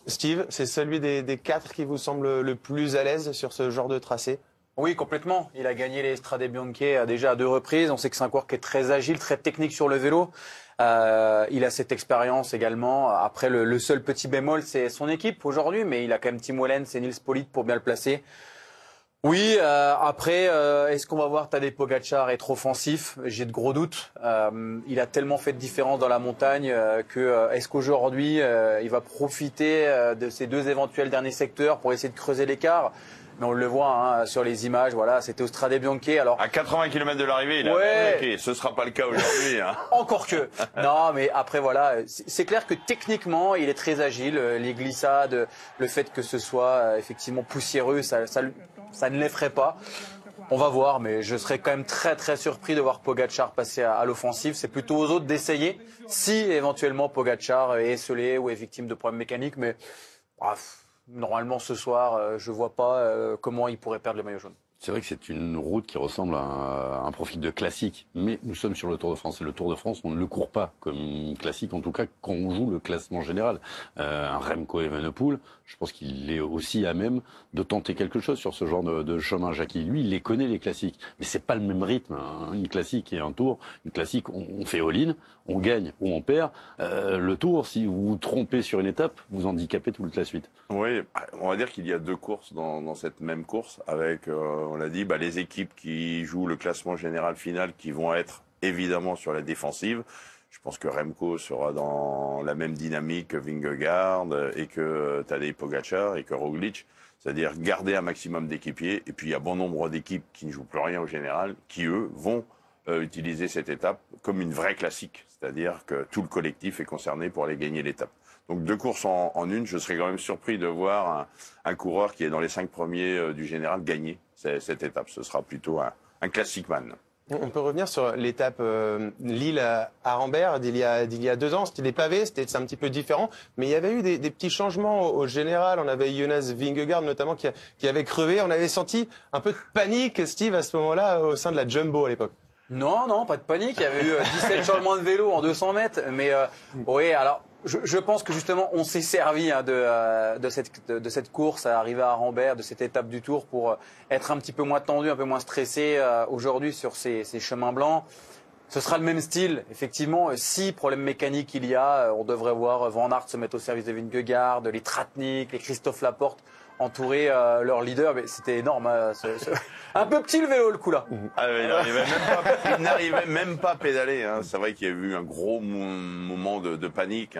Steve, c'est celui des quatre qui vous semble le plus à l'aise sur ce genre de tracé? Oui, complètement. Il a gagné les Strade Bianche déjà à 2 reprises. On sait que c'est un coureur qui est très agile, très technique sur le vélo. Il a cette expérience également. Après, le seul petit bémol, c'est son équipe aujourd'hui, mais il a quand même Tim Wellens et Nils Politt pour bien le placer. Oui, après, est-ce qu'on va voir Tadej Pogačar être offensif? J'ai de gros doutes. Il a tellement fait de différence dans la montagne que est-ce qu'aujourd'hui, il va profiter de ces 2 éventuels derniers secteurs pour essayer de creuser l'écart? Mais on le voit sur les images, voilà, c'était au Strade Bianche. Alors à 80 km de l'arrivée, il a bloqué. Ce sera pas le cas aujourd'hui. Encore que. Non, mais après voilà, c'est clair que techniquement, il est très agile. Les glissades, le fait que ce soit effectivement poussiéreux, ça ne l'effraie pas. On va voir, mais je serais quand même très très surpris de voir Pogačar passer à l'offensive. C'est plutôt aux autres d'essayer, si éventuellement Pogačar est esselé ou est victime de problèmes mécaniques. Mais normalement, ce soir, je vois pas comment il pourrait perdre le maillot jaune. C'est vrai que c'est une route qui ressemble à un profil de classique, mais nous sommes sur le Tour de France. Et le Tour de France, on ne le court pas comme classique, en tout cas quand on joue le classement général. Un Remco Evenepoel, je pense qu'il est aussi à même de tenter quelque chose sur ce genre de chemin. Jackie, lui, il les connaît les classiques, mais c'est pas le même rythme. Une classique et un Tour. Une classique, on fait all-in, on gagne ou on perd. Le Tour, si vous vous trompez sur une étape, vous handicapez toute la suite. Oui, on va dire qu'il y a 2 courses dans cette même course avec, on l'a dit, les équipes qui jouent le classement général final qui vont être évidemment sur la défensive. Je pense que Remco sera dans la même dynamique que Vingegaard et que Tadej Pogačar et que Roglic, c'est-à-dire garder un maximum d'équipiers. Et puis il y a bon nombre d'équipes qui ne jouent plus rien au général, qui eux vont utiliser cette étape comme une vraie classique, c'est-à-dire que tout le collectif est concerné pour aller gagner l'étape. Donc 2 courses en une, je serais quand même surpris de voir un coureur qui est dans les 5 premiers du général gagner cette étape. Ce sera plutôt un classic man. On peut revenir sur l'étape Lille à Rambert d'il y a 2 ans. C'était des pavés, c'est un petit peu différent. Mais il y avait eu des petits changements au général. On avait Jonas Vingegaard notamment qui avait crevé. On avait senti un peu de panique, Steve, à ce moment-là, au sein de la Jumbo à l'époque. Non, pas de panique. Il y avait eu 17 changements de vélo en 200 mètres. Mais oui, alors je pense que justement on s'est servi de cette course à arriver à Rambert, de cette étape du Tour pour être un petit peu moins tendu, un peu moins stressé aujourd'hui sur ces chemins blancs. Ce sera le même style, effectivement. Si problème mécanique il y a, on devrait voir Van Aert se mettre au service de Vingegaard, les Tratnik, les Christophe Laporte entourer leur leader. Mais c'était énorme. Un peu petit le vélo, le coup là. Il n'arrivait même pas à pédaler. C'est vrai qu'il y a eu un gros moment de panique.